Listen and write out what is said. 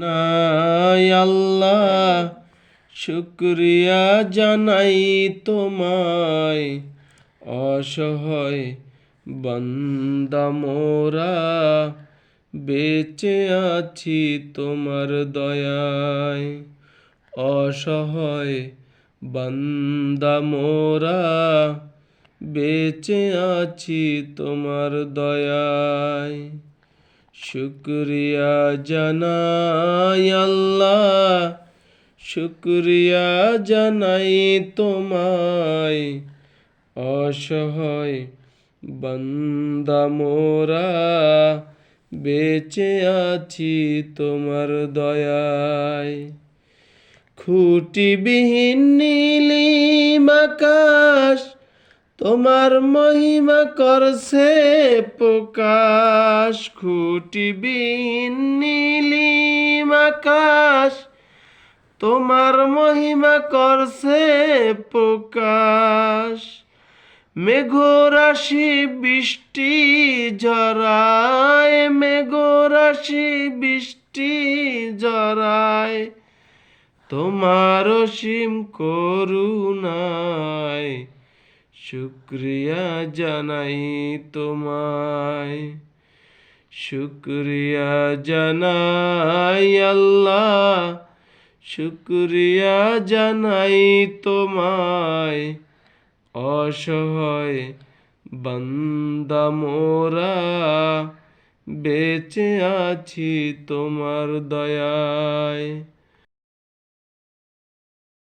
নাই আল্লাহ শুকরিয়া জানাই তোমায়, অসহায় বান্দা মোরা বেঁচে আছি তোমার দয়ায়। অসহায় বান্দা মোরা বেঁচে আছি তোমার দয়ায়। শুকরিয়া জানাই আল্লাহ, শুকরিয়া জানাই তোমায়, অসহায় বান্দা মোরা বেঁচে আছি তোমার দয়ায়। খুঁটিবিহীন নীলিম আকাশ তোমার মহিমা করছে প্রকাশ। খুঁটিবিহীন নীলিম আকাশ তোমার মহিমা করছে প্রকাশ। মেঘরাশি বৃষ্টি ঝরায়, মেঘরাশি বৃষ্টি ঝরায়, তোমার অসীম করুণায় শুকরিয়া জানাই তোমায়। শুকরিয়া জানাই আল্লাহ, শুকরিয়া জানাই তোমায়, অসহায় বান্দা মোরা বেঁচে আছি তোমার দয়ায়।